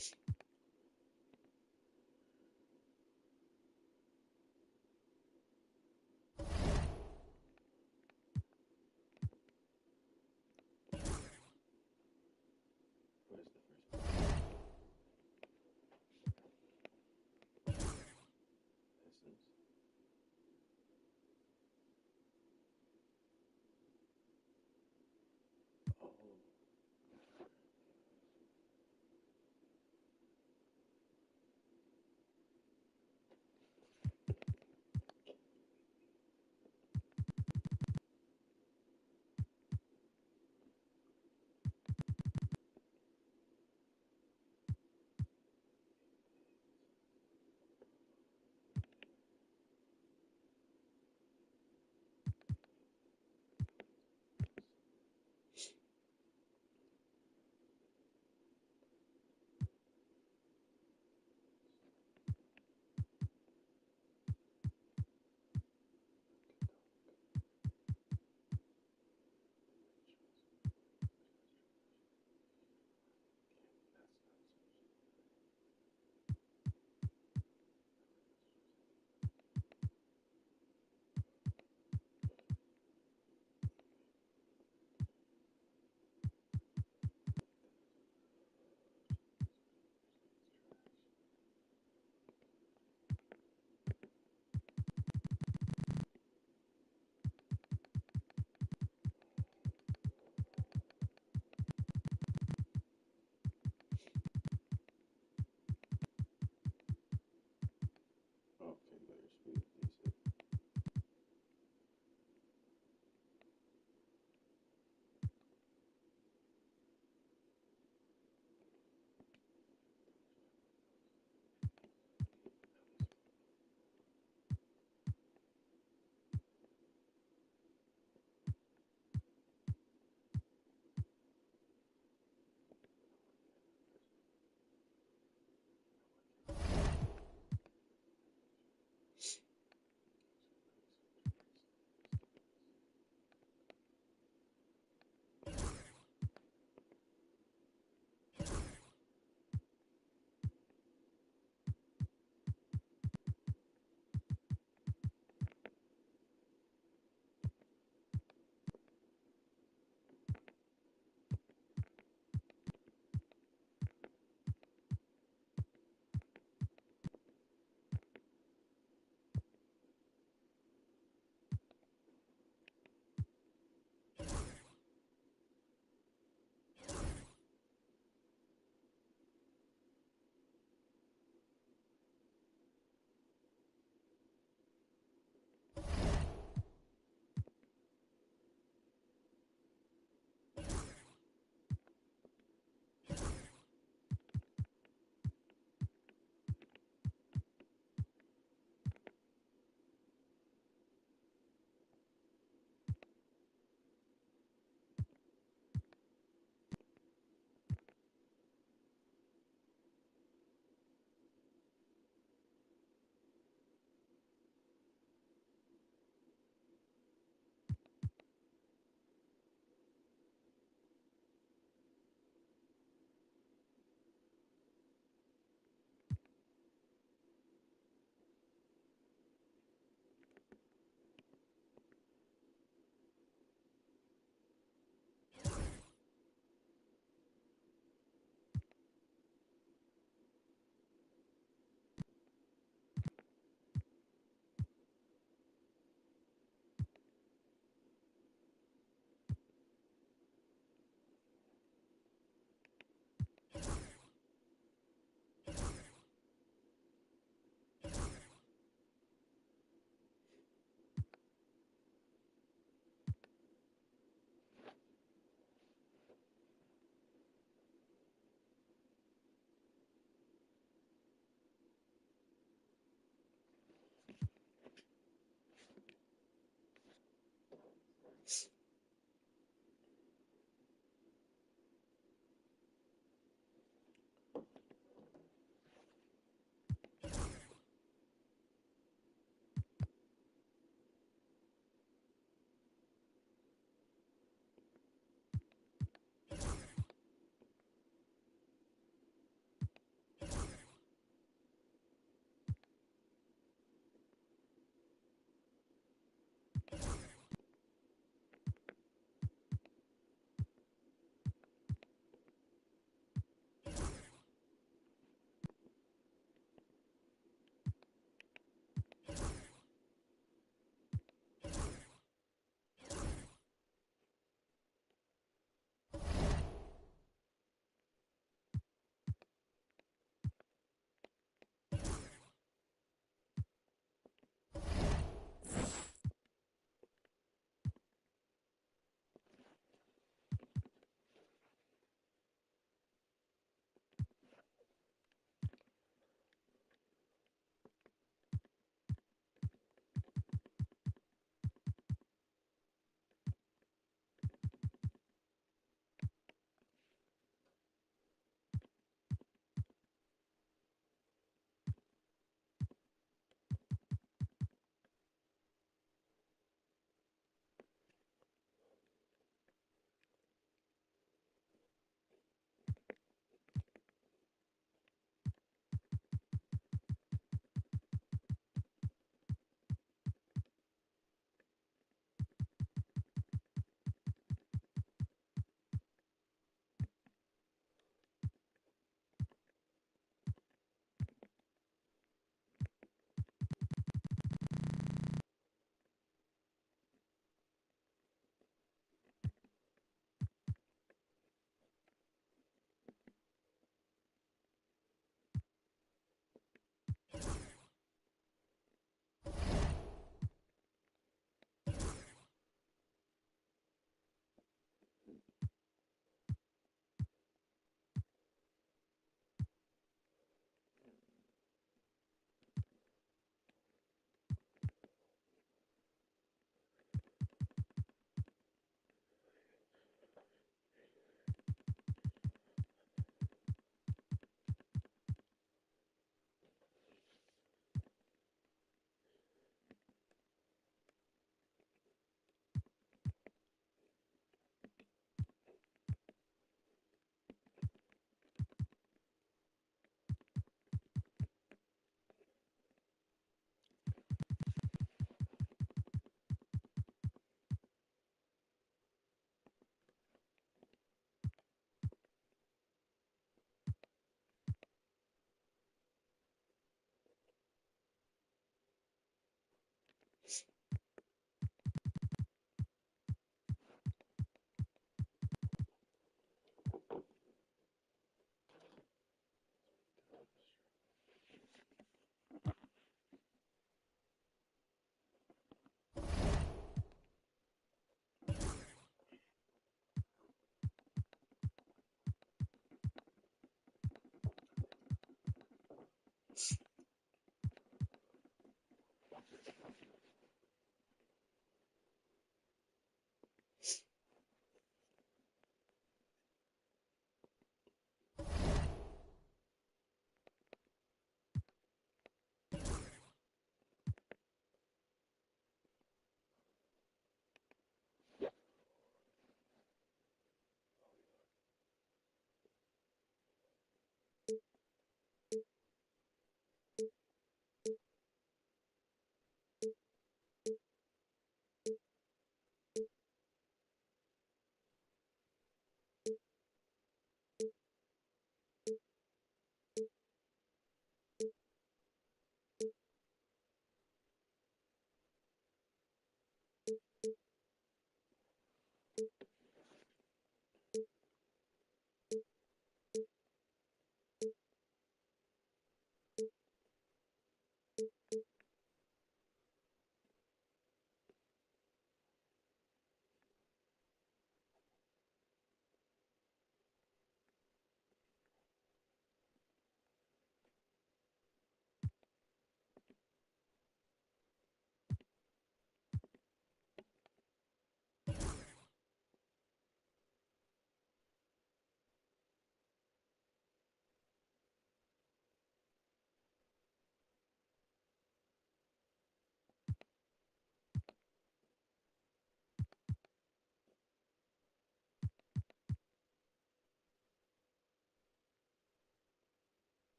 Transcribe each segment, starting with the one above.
What is the first one? Pistons. Oh.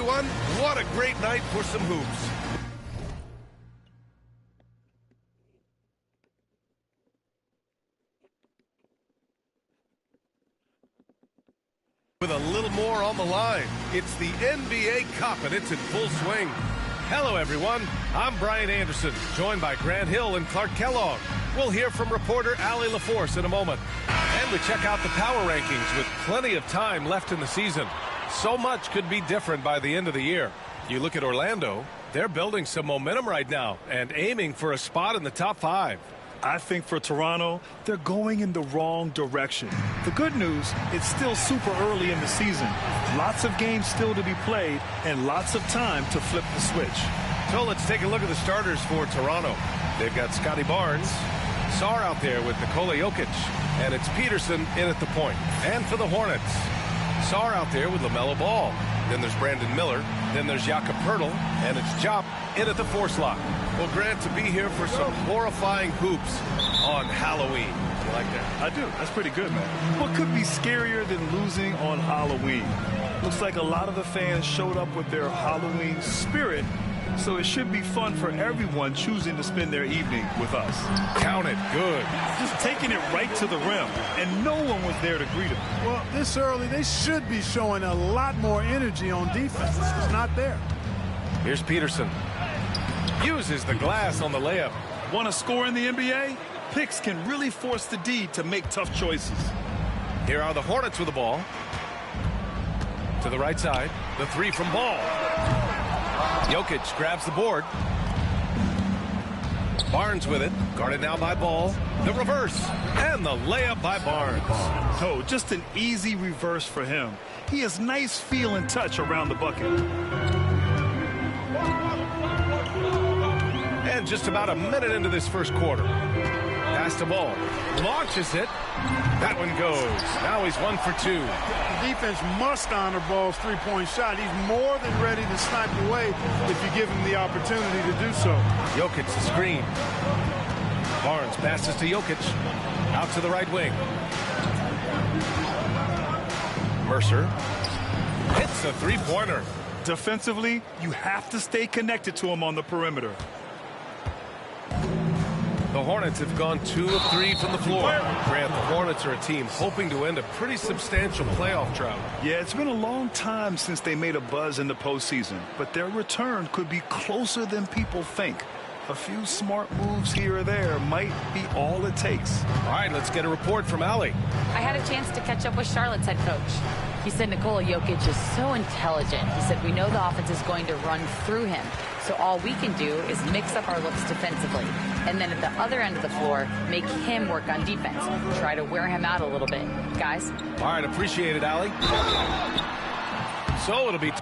everyone. What a great night for some hoops. With a little more on the line, it's the NBA Cup, and it's in full swing. Hello, everyone. I'm Brian Anderson, joined by Grant Hill and Clark Kellogg. We'll hear from reporter Allie LaForce in a moment. And we check out the power rankings with plenty of time left in the season. So much could be different by the end of the year. You look at Orlando, they're building some momentum right now and aiming for a spot in the top 5. I think for Toronto, they're going in the wrong direction. The good news, it's still super early in the season. Lots of games still to be played and lots of time to flip the switch. So let's take a look at the starters for Toronto. They've got Scotty Barnes, Sarr out there with Nikola Jokic, and it's Peterson in at the point. And for the Hornets, Sarr out there with LaMelo Ball. Then there's Brandon Miller. Then there's Jakob Poeltl, and it's Jop in at the 4 slot. Well, Grant, to be here for some horrifying hoops on Halloween. You like that? I do. That's pretty good, man. What could be scarier than losing on Halloween? Looks like a lot of the fans showed up with their Halloween spirit, so it should be fun for everyone choosing to spend their evening with us. Count it. Good. Just taking it right to the rim, and no one was there to greet him. Well, this early, they should be showing a lot more energy on defense. It's not there. Here's Peterson. Uses the glass on the layup. Want to score in the NBA? Picks can really force the D to make tough choices. Here are the Hornets with the ball. To the right side. The 3 from Ball. Jokic grabs the board. Barnes with it. Guarded now by Ball. The reverse. And the layup by Barnes. Oh, just an easy reverse for him. He has nice feel and touch around the bucket. And just about a minute into this first quarter. Pass the ball. Launches it. That one goes. Now he's 1 for 2. The defense must honor Ball's three-point shot. He's more than ready to snipe away if you give him the opportunity to do so. Jokic the screen. Barnes passes to Jokic. Out to the right wing. Mercer hits a three-pointer. Defensively, you have to stay connected to him on the perimeter. The Hornets have gone 2 of 3 from the floor. Grant, the Hornets are a team hoping to end a pretty substantial playoff drought. Yeah, it's been a long time since they made a buzz in the postseason, but their return could be closer than people think. A few smart moves here or there might be all it takes. All right, let's get a report from Allie. I had a chance to catch up with Charlotte's head coach. He said Nikola Jokic is so intelligent. He said, we know the offense is going to run through him. So all we can do is mix up our looks defensively. And then at the other end of the floor, make him work on defense. Try to wear him out a little bit. Guys? All right, appreciate it, Allie. So it'll be...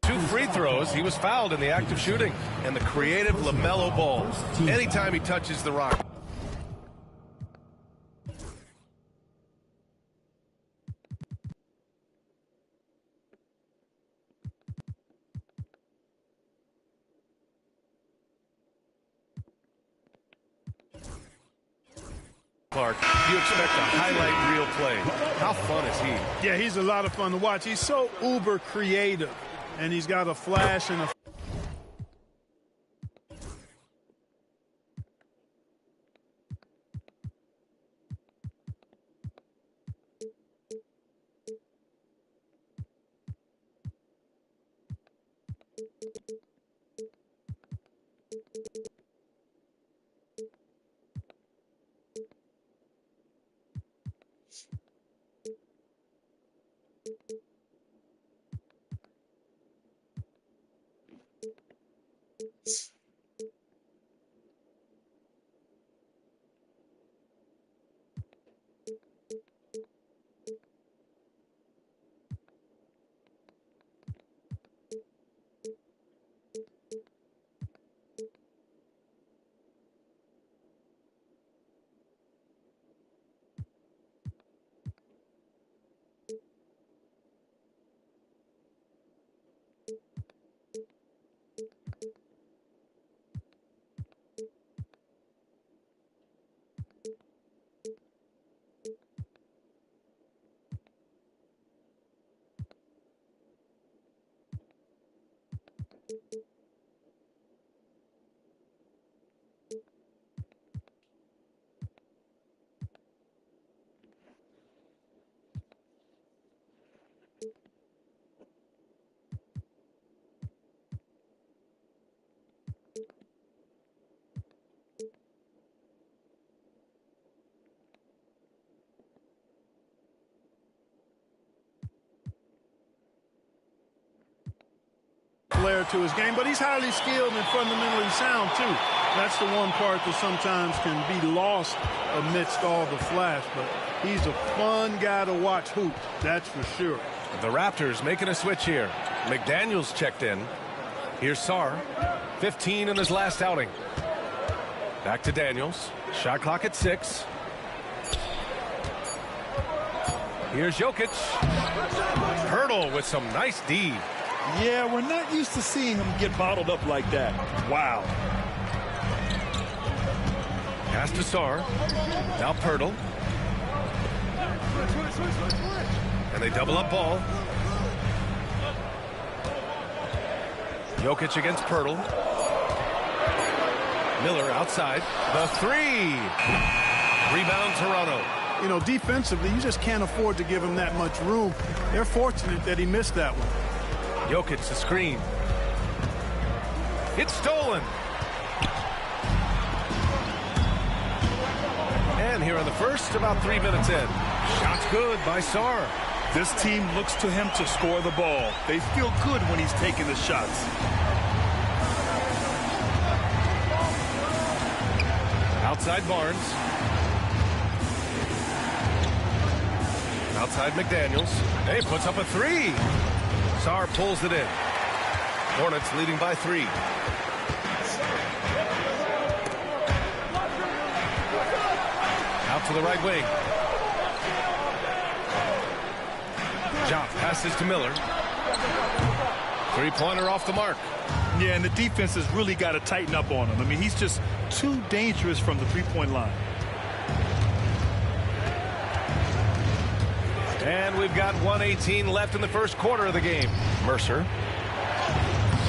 Two free throws. He was fouled in the act of shooting. And the creative LaMelo Ball. Anytime he touches the rock. Clark, you expect a highlight reel play. How fun is he? Yeah, he's a lot of fun to watch. He's so uber creative, and he's got a flash and a... Flair to his game, but he's highly skilled and fundamentally sound too. That's the one part that sometimes can be lost amidst all the flash, but he's a fun guy to watch hoop, that's for sure. The Raptors making a switch here. McDaniels checked in. Here's Sarr, 15 in his last outing. Back to Daniels. Shot clock at 6. Here's Jokic. Hurdle with some nice D. Yeah, we're not used to seeing him get bottled up like that. Wow. Pass to Sarr. Now Pirtle. And they double up ball. Jokic against Pirtle. Miller outside. The 3. Rebound Toronto. You know, defensively, you just can't afford to give him that much room. They're fortunate that he missed that one. Jokic the screen. It's stolen. And here on the first, about 3 minutes in. Shots good by Sarr. This team looks to him to score the ball. They feel good when he's taking the shots. Outside Barnes. Outside McDaniels. Hey, puts up a 3. Sarr pulls it in. Hornets leading by 3. Out to the right wing. Job passes to Miller. 3-pointer off the mark. Yeah, and the defense has really got to tighten up on him. I mean, he's just too dangerous from the three-point line. And we've got 1:18 left in the first quarter of the game. Mercer.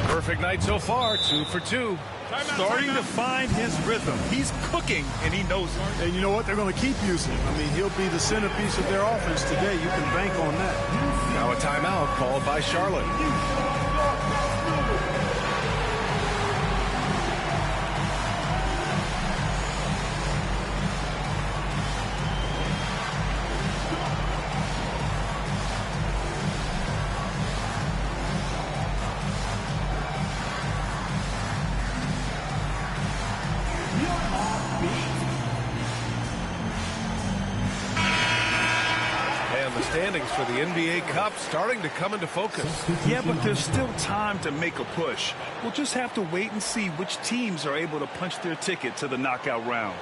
Perfect night so far, 2 for 2. Starting to find his rhythm. He's cooking, and he knows it. And you know what? They're going to keep using him. I mean, he'll be the centerpiece of their offense today. You can bank on that. Now a timeout called by Charlotte. Standings for the NBA Cup starting to come into focus. Yeah, but there's still time to make a push. We'll just have to wait and see which teams are able to punch their ticket to the knockout round.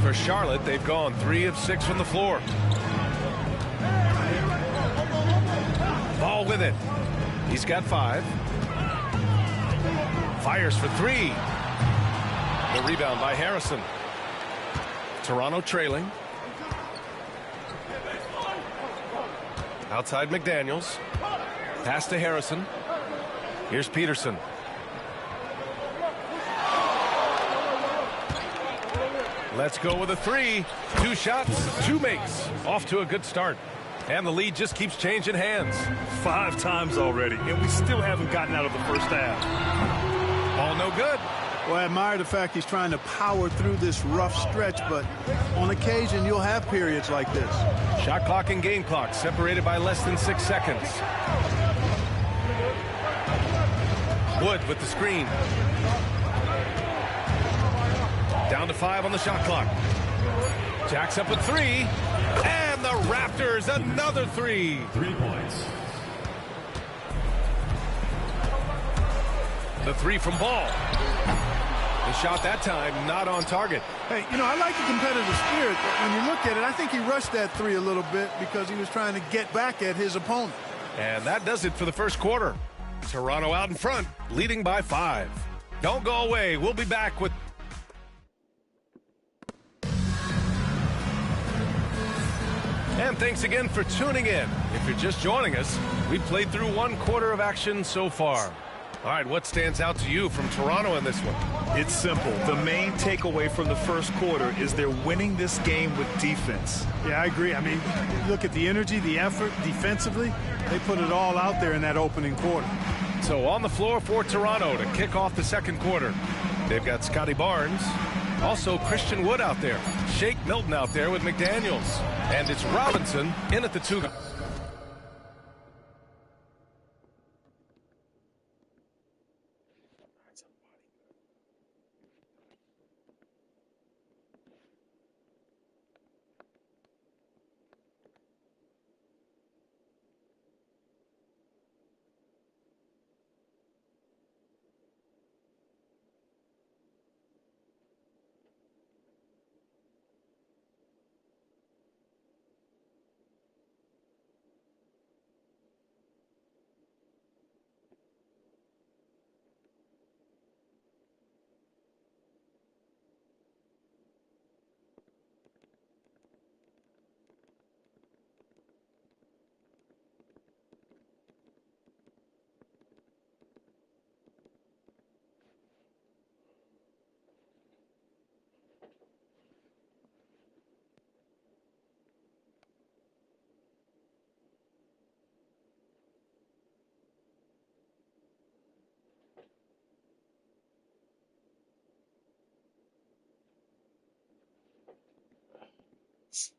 For Charlotte, they've gone 3 of 6 from the floor. Ball with it. He's got 5. Fires for 3. The rebound by Harrison. Toronto trailing. Outside McDaniels. Pass to Harrison. Here's Peterson. Let's go with a 3. 2 shots, 2 makes. Off to a good start. And the lead just keeps changing hands. 5 times already, and we still haven't gotten out of the first half. All no good. Well, I admire the fact he's trying to power through this rough stretch, but on occasion you'll have periods like this. Shot clock and game clock separated by less than 6 seconds. Wood with the screen. Down to 5 on the shot clock. Jacks up at 3. And the Raptors another 3. 3 points. The 3 from Ball. The shot that time not on target. Hey, you know, I like the competitive spirit, but when you look at it, I think he rushed that 3 a little bit because he was trying to get back at his opponent. And that does it for the first quarter. Toronto out in front, leading by 5. Don't go away. We'll be back with And thanks again for tuning in. If you're just joining us, we played through 1 quarter of action so far. All right, what stands out to you from Toronto in this one? It's simple. The main takeaway from the first quarter is they're winning this game with defense. Yeah, I agree. I mean, look at the energy, the effort defensively. They put it all out there in that opening quarter. So on the floor for Toronto to kick off the second quarter, they've got Scotty Barnes, also Christian Wood out there, Shake Milton out there with McDaniels, and it's Robinson in at the 2.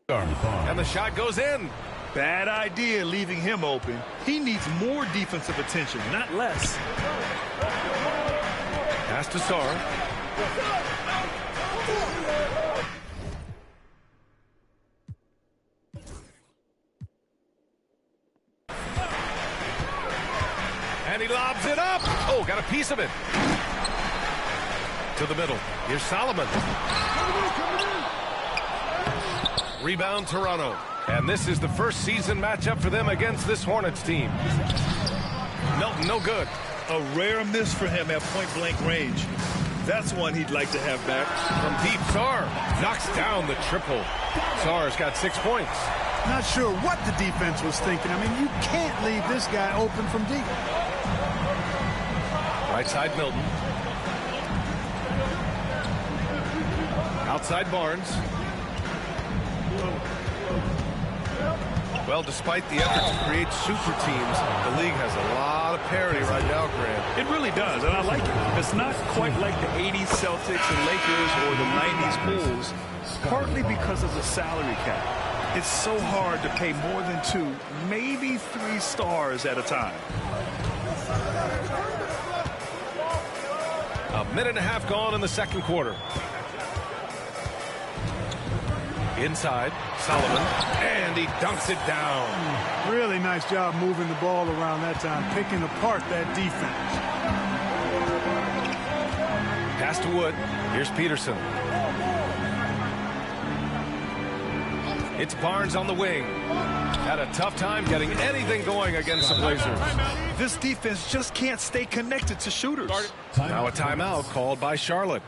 And the shot goes in. Bad idea leaving him open. He needs more defensive attention, not less. Pass to Sarr. And he lobs it up. Oh, got a piece of it. To the middle. Here's Solomon. Rebound Toronto. And this is the first season matchup for them against this Hornets team. Milton, no good. A rare miss for him at point-blank range. That's one he'd like to have back. From deep, Sarr knocks down the triple. Sarr's got 6 points. Not sure what the defense was thinking. I mean, you can't leave this guy open from deep. Right side, Milton. Outside, Barnes. Well, despite the effort to create super teams, the league has a lot of parity right now, Grant. It really does, and I like it. It's not quite like the 80s Celtics and Lakers or the 90s Bulls, partly because of the salary cap. It's so hard to pay more than 2, maybe 3 stars at a time. A minute and a half gone in the second quarter. Inside, Solomon, and he dunks it down. Really nice job moving the ball around that time, picking apart that defense. Pass to Wood. Here's Peterson. It's Barnes on the wing. Had a tough time getting anything going against the Blazers. This defense just can't stay connected to shooters. Now a timeout called by Charlotte.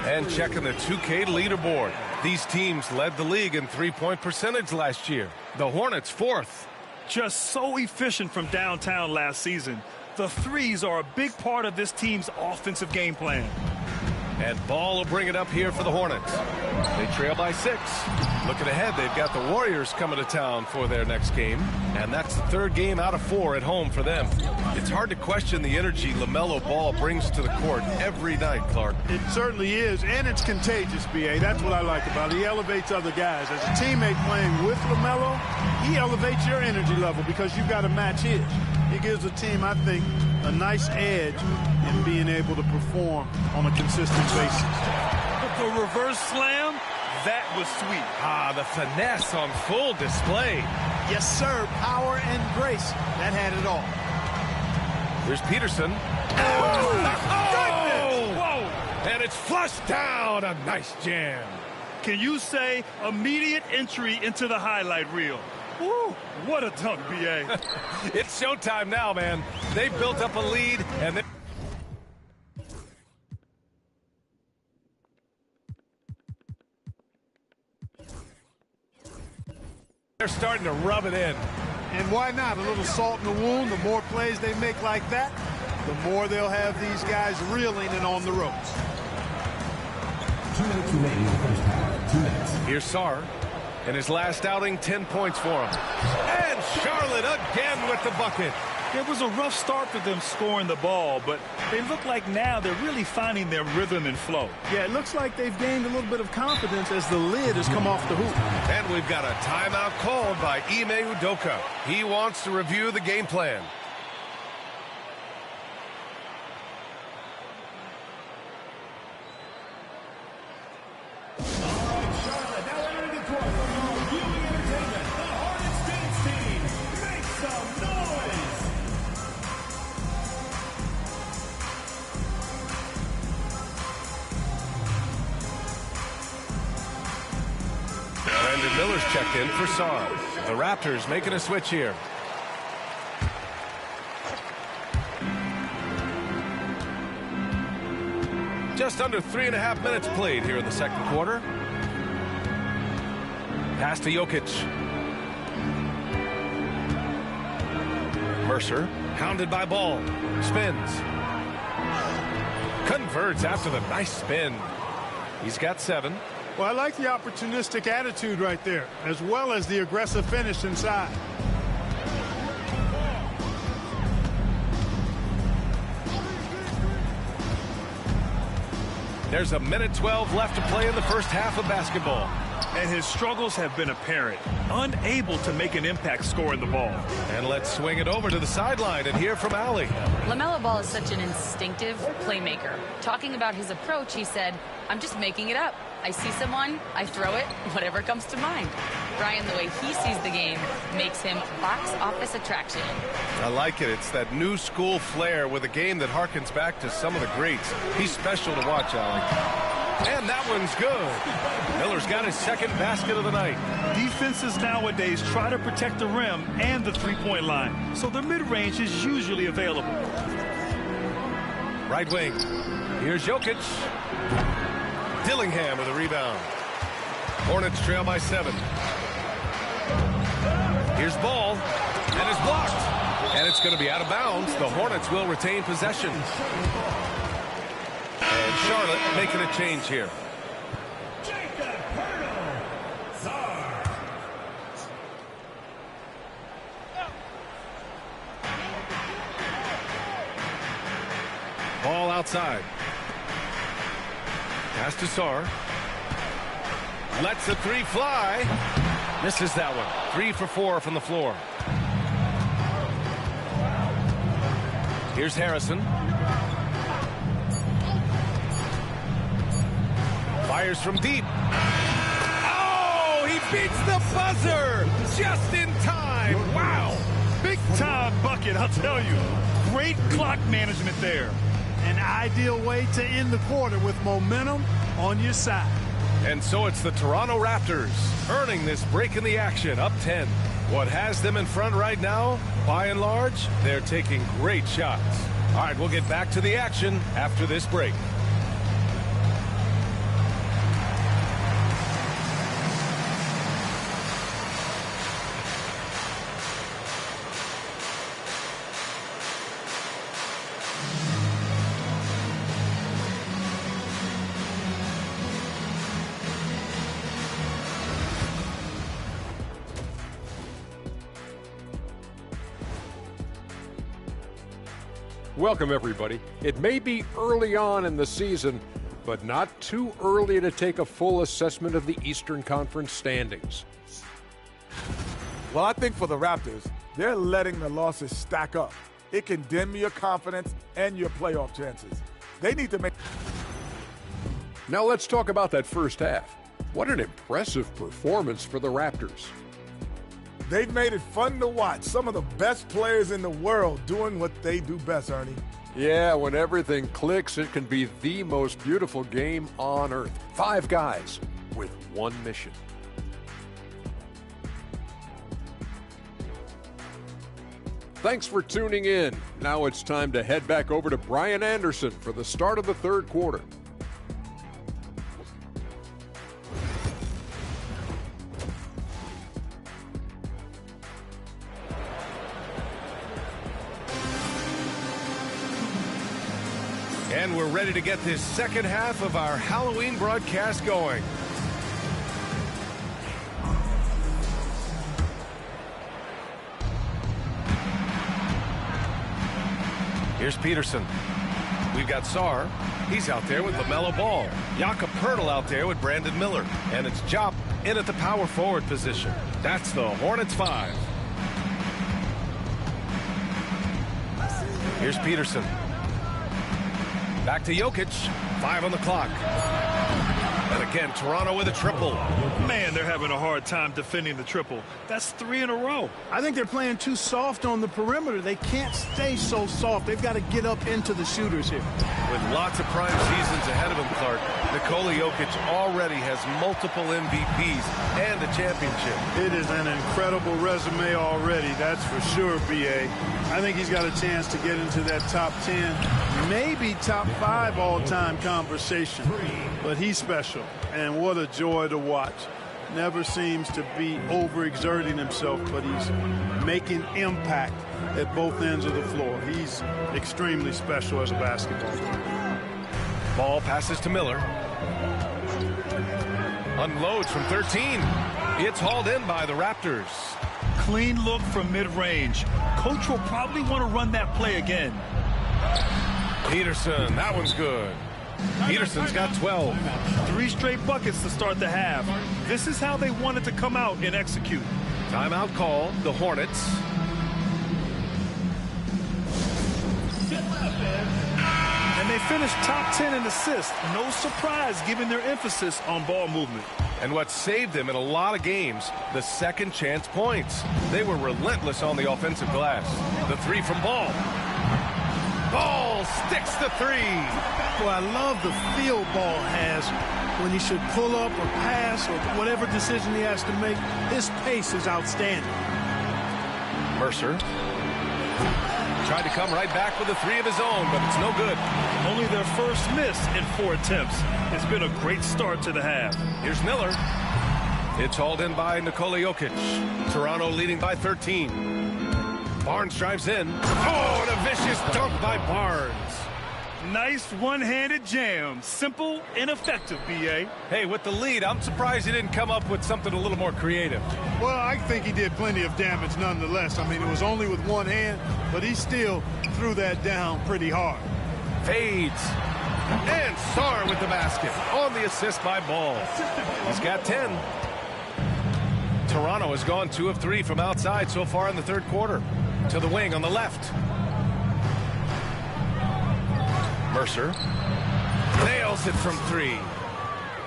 And checking the 2K leaderboard. These teams led the league in three-point percentage last year. The Hornets 4th. Just so efficient from downtown last season. The threes are a big part of this team's offensive game plan. And Ball will bring it up here for the Hornets. They trail by 6. Looking ahead, they've got the Warriors coming to town for their next game. And that's the 3rd game out of 4 at home for them. It's hard to question the energy LaMelo Ball brings to the court every night, Clark. It certainly is, and it's contagious, B.A. That's what I like about it. He elevates other guys. As a teammate playing with LaMelo, he elevates your energy level because you've got to match his. He gives the team, I think, a nice edge in being able to perform on a consistent basis. The reverse slam, That was sweet. Ah, the finesse on full display. Yes, sir. Power and grace. That had it all. Here's Peterson. Whoa! And it's flushed down. A nice jam. Can you say immediate entry into the highlight reel? Woo, what a dunk, B.A. It's showtime now, man. They've built up a lead, and they're starting to rub it in. And why not? A little salt in the wound. The more plays they make like that, the more they'll have these guys reeling and on the ropes. 2 minutes remaining in the first half. 2 minutes. Here's Sarr. In his last outing, 10 points for him. And Charlotte again with the bucket. It was a rough start for them scoring the ball, but they look like now they're really finding their rhythm and flow. Yeah, it looks like they've gained a little bit of confidence as the lid has come off the hoop. And we've got a timeout called by Ime Udoka. He wants to review the game plan. Brandon Miller's checked in for Sarr. The Raptors making a switch here. Just under 3.5 minutes played here in the second quarter. Pass to Jokic. Mercer, hounded by Ball. Spins. Converts after the nice spin. He's got 7. Well, I like the opportunistic attitude right there, as well as the aggressive finish inside. There's a minute 12 left to play in the first half of basketball. And his struggles have been apparent. Unable to make an impact scoring the ball. And let's swing it over to the sideline and hear from Allie. LaMelo Ball is such an instinctive playmaker. Talking about his approach, he said, I'm just making it up. I see someone, I throw it, whatever comes to mind. Brian, the way he sees the game makes him box office attraction. I like it. It's that new school flair with a game that harkens back to some of the greats. He's special to watch, Allie. And that one's good. Miller's got his second basket of the night. Defenses nowadays try to protect the rim and the three-point line, so the mid-range is usually available. Right wing. Here's Jokic. Dillingham with a rebound. Hornets trail by 7. Here's Ball. And it's blocked. And it's going to be out of bounds. The Hornets will retain possession. And Charlotte making a change here. Ball outside. Pass to Sarr. Lets the 3 fly. Misses that one. 3 for 4 from the floor. Here's Harrison. Fires from deep. Oh, he beats the buzzer just in time. Wow. Big time bucket, I'll tell you. Great clock management there. An ideal way to end the quarter with momentum on your side. And so it's the Toronto Raptors earning this break in the action, up 10. What has them in front right now, by and large, they're taking great shots. All right, we'll get back to the action after this break. Welcome, everybody. It may be early on in the season, but not too early to take a full assessment of the Eastern Conference standings. Well, I think for the Raptors, they're letting the losses stack up. It can dim your confidence and your playoff chances. They need to make... Now let's talk about that first half. What an impressive performance for the Raptors. They've made it fun to watch. Some of the best players in the world doing what they do best, Ernie. Yeah, when everything clicks, it can be the most beautiful game on earth. 5 guys with one mission. Thanks for tuning in. Now it's time to head back over to Brian Anderson for the start of the third quarter. And we're ready to get this second half of our Halloween broadcast going. Here's Peterson. We've got Sarr. He's out there with LaMelo Ball. Jakob Poeltl out there with Brandon Miller. And it's Jop in at the power forward position. That's the Hornets 5. Here's Peterson. Back to Jokic. 5 on the clock. And again, Toronto with a triple. Man, they're having a hard time defending the triple. That's 3 in a row. I think they're playing too soft on the perimeter. They can't stay so soft. They've got to get up into the shooters here. With lots of prime seasons ahead of him, Clark, Nikola Jokic already has multiple MVPs and a championship. It is an incredible resume already, that's for sure, B.A. I think he's got a chance to get into that top 10, maybe top 5 all-time conversation. But he's special, and what a joy to watch. Never seems to be overexerting himself, but he's making impact at both ends of the floor. He's extremely special as a basketball player. Ball passes to Miller. Unloads from 13. It's hauled in by the Raptors. Clean look from mid-range. Coach will probably want to run that play again. Peterson, that one's good. Peterson's got 12. 3 straight buckets to start the half. This is how they wanted to come out and execute. Timeout call, the Hornets. And they finished top 10 in assists. No surprise given their emphasis on ball movement. And what saved them in a lot of games, the second chance points. They were relentless on the offensive glass. The 3 from Ball. Ball sticks the 3. Boy, I love the feel Ball has when he should pull up or pass or whatever decision he has to make. His pace is outstanding. Mercer tried to come right back with a 3 of his own, but it's no good. Only their first miss in 4 attempts. It's been a great start to the half. Here's Miller. It's hauled in by Nikola Jokic. Toronto leading by 13. Barnes drives in. Oh, and a vicious dunk by Barnes. Nice one-handed jam. Simple and effective, B.A. Hey, with the lead, I'm surprised he didn't come up with something a little more creative. Well, I think he did plenty of damage nonetheless. I mean, it was only with one hand, but he still threw that down pretty hard. Fades. And Sarr with the basket on the assist by Ball. He's got 10. Toronto has gone 2 of 3 from outside so far in the third quarter. To the wing on the left. Mercer nails it from 3.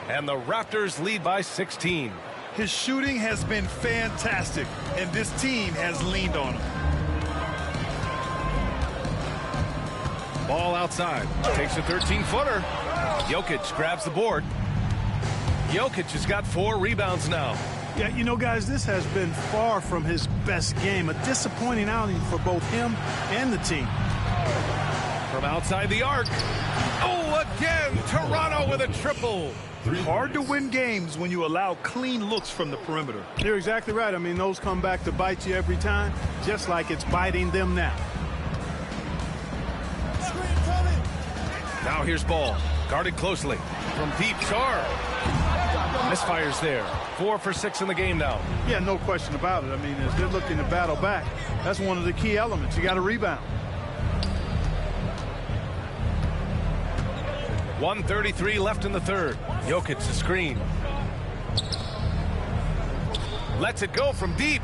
And the Raptors lead by 16. His shooting has been fantastic, and this team has leaned on him. Ball outside. Takes a 13-footer. Jokic grabs the board. Jokic has got 4 rebounds now. Yeah, you know, guys, this has been far from his best game. A disappointing outing for both him and the team. From outside the arc. Oh, again, Toronto with a triple. Hard to win games when you allow clean looks from the perimeter. You're exactly right. I mean, those come back to bite you every time, just like it's biting them now. Now here's Ball. Guarded closely. From deep, Sarr. Misfires there. 4 for 6 in the game now. Yeah, no question about it. I mean, as they're looking to battle back, that's one of the key elements. You got to rebound. 1:33 left in the third. Jokic a screen. Lets it go from deep.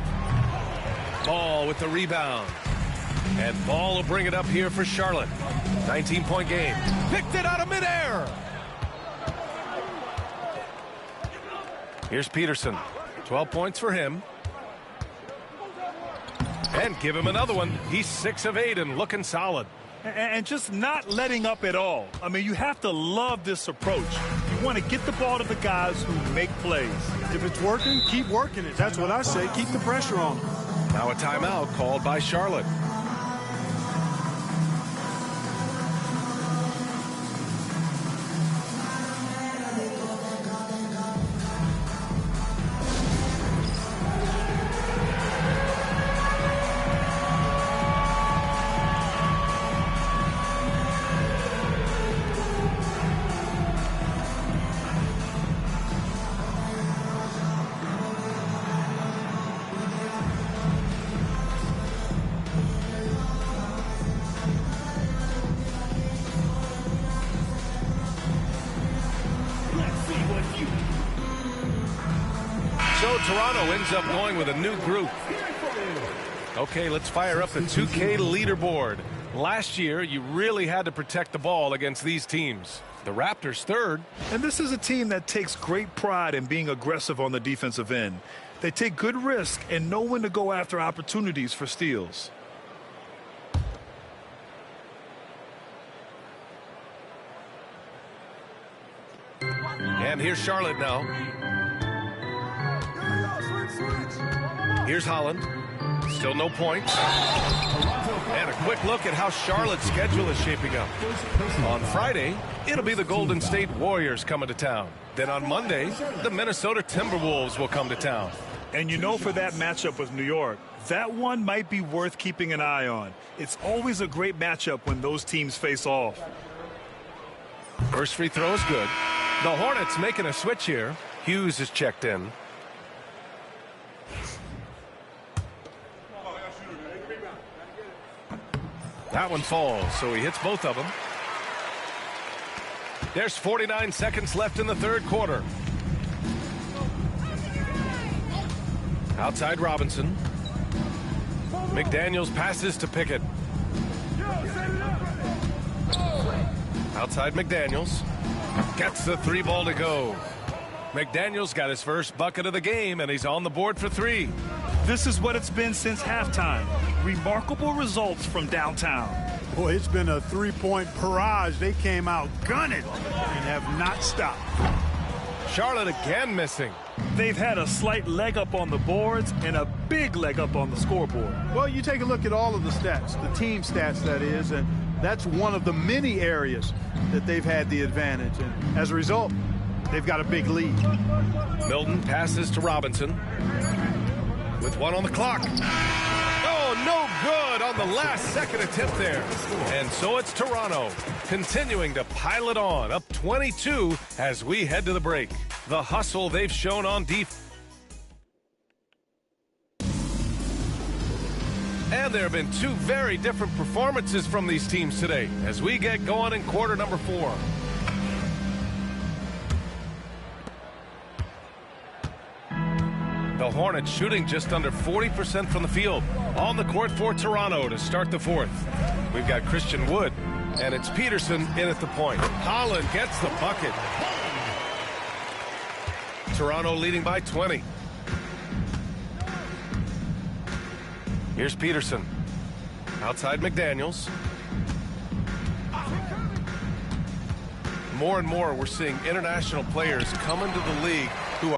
Ball with the rebound. And Ball will bring it up here for Charlotte. 19-point game. Picked it out of midair. Here's Peterson. 12 points for him. And give him another one. He's 6 of 8 and looking solid. And just not letting up at all. I mean, you have to love this approach. You want to get the ball to the guys who make plays. If it's working, keep working it. That's what I say. Keep the pressure on them. Now a timeout called by Charlotte. So Toronto ends up going with a new group. Okay, let's fire up the 2K leaderboard. Last year, you really had to protect the ball against these teams. The Raptors third. And this is a team that takes great pride in being aggressive on the defensive end. They take good risk and know when to go after opportunities for steals. And here's Charlotte now. Here's Holland. Still no points. And a quick look at how Charlotte's schedule is shaping up. On Friday, it'll be the Golden State Warriors coming to town. Then on Monday, the Minnesota Timberwolves will come to town. And you know, for that matchup with New York, that one might be worth keeping an eye on. It's always a great matchup when those teams face off. First free throw is good. The Hornets making a switch here. Hughes is checked in. That one falls, so he hits both of them. There's 49 seconds left in the third quarter. Outside Robinson. McDaniels passes to Pickett. Outside McDaniels. Gets the 3 ball to go. McDaniels got his first bucket of the game, and he's on the board for 3. This is what it's been since halftime. Remarkable results from downtown. Boy, it's been a three-point barrage. They came out gunning and have not stopped. Charlotte again missing. They've had a slight leg up on the boards and a big leg up on the scoreboard. Well, you take a look at all of the stats, the team stats, that is, and that's one of the many areas that they've had the advantage. And as a result, they've got a big lead. Milton passes to Robinson. With 1 on the clock. Oh, no good on the last second attempt there. And so it's Toronto continuing to pile it on, up 22 as we head to the break. The hustle they've shown on defense. And there have been 2 very different performances from these teams today as we get going in quarter number 4. The Hornets shooting just under 40% from the field. On the court for Toronto to start the fourth. We've got Christian Wood, and it's Peterson in at the point. Holland gets the bucket. Toronto leading by 20. Here's Peterson. Outside McDaniels. More and more we're seeing international players come into the league who are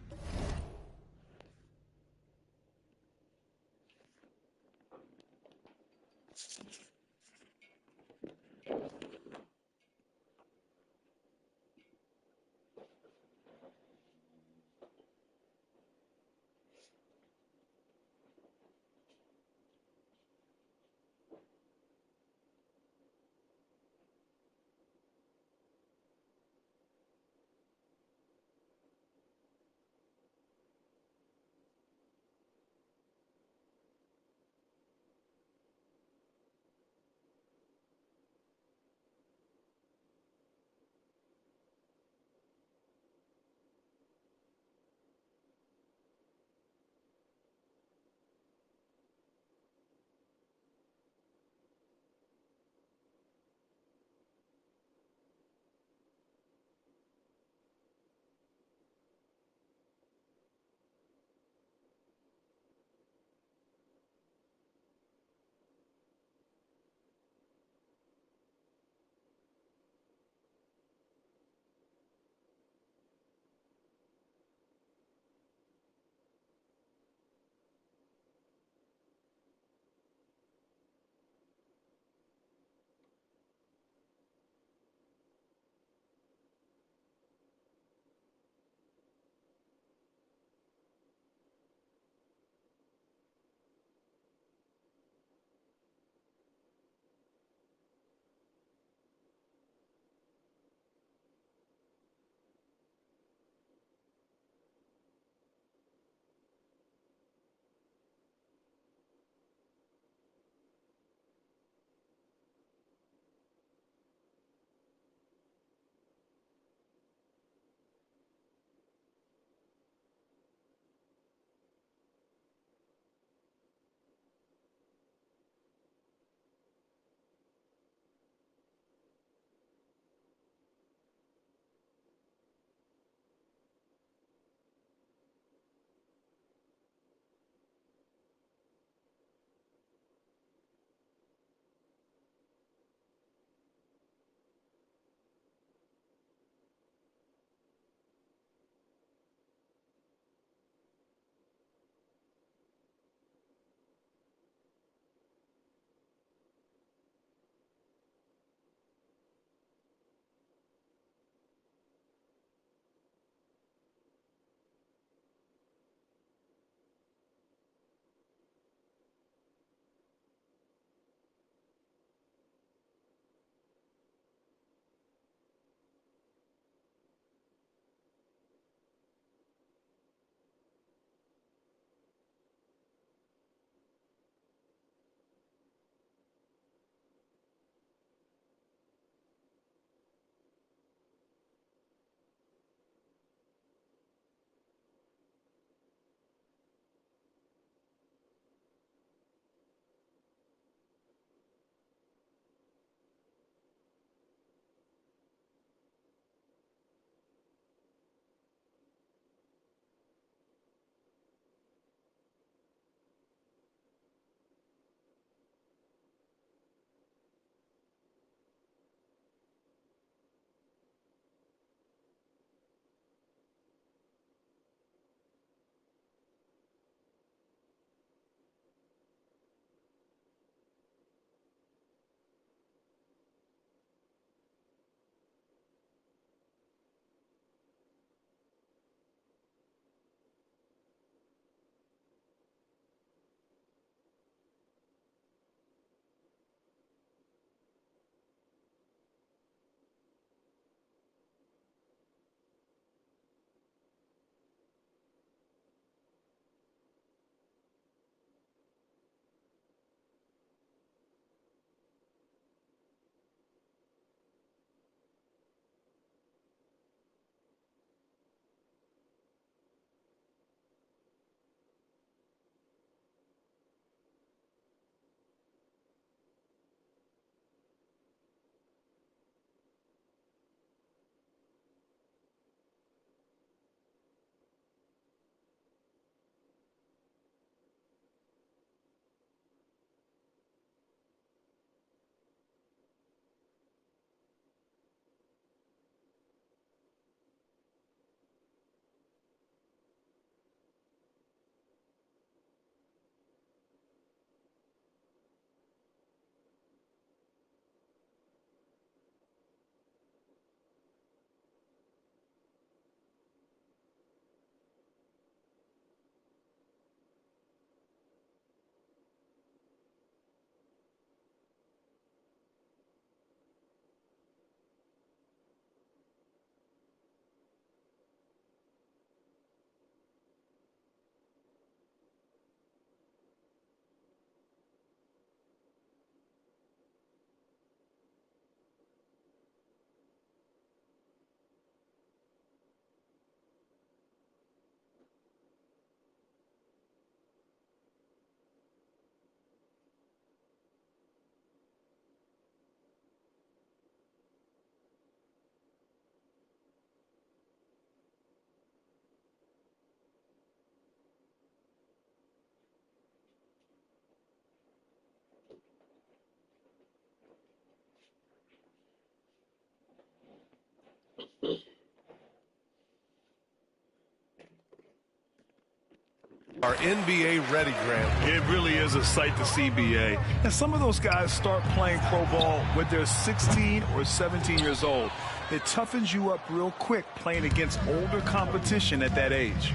Are NBA ready, Grant? It really is a sight to see, BA. And some of those guys start playing pro ball when they're 16 or 17 years old. It toughens you up real quick playing against older competition at that age.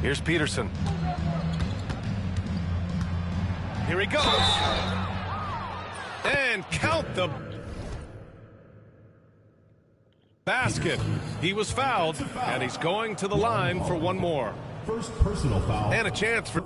Here's Peterson. Here he goes. And count the basket. He was fouled, and he's going to the line for one more. First personal foul. And a chance for...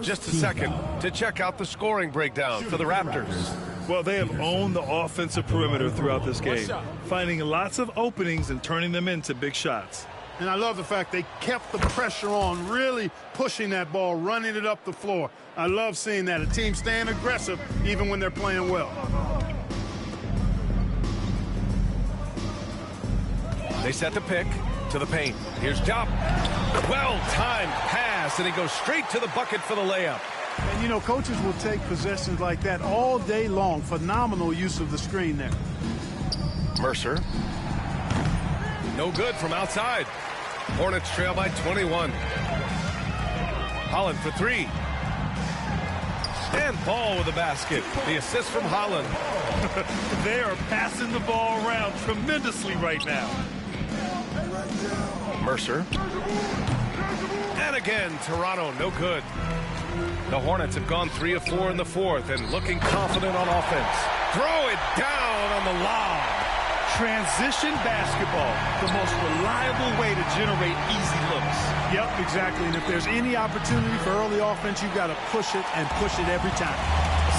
Just a second to check out the scoring breakdown for the Raptors. Well, they have owned the offensive perimeter throughout this game, finding lots of openings and turning them into big shots. And I love the fact they kept the pressure on, really pushing that ball, running it up the floor. I love seeing that. A team staying aggressive even when they're playing well. They set the pick to the paint. Here's Job. Well-timed pass, and he goes straight to the bucket for the layup. And, you know, coaches will take possessions like that all day long. Phenomenal use of the screen there. Mercer. No good from outside. Hornets trail by 21. Holland for three. And Ball with the basket. The assist from Holland. They are passing the ball around tremendously right now. Mercer. And again, Toronto, no good. The Hornets have gone 3 of 4 in the fourth and looking confident on offense. Throw it down on the lob. Transition basketball, the most reliable way to generate easy looks. Yep, exactly. And if there's any opportunity for early offense, you've got to push it and push it every time.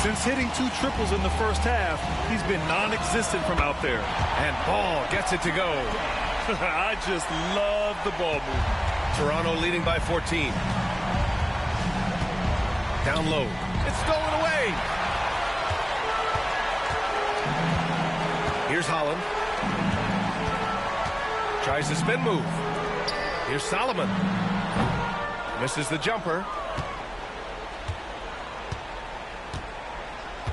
Since hitting 2 triples in the first half, he's been non-existent from out there. And Ball gets it to go. I just love the ball movement. Toronto leading by 14. Down low. It's stolen away. Here's Holland. Tries the spin move. Here's Solomon. Misses the jumper.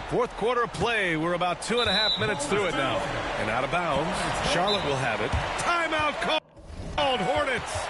Fourth quarter of play. We're about 2.5 minutes through it now. And out of bounds. Charlotte will have it. Timeout called. Hornets.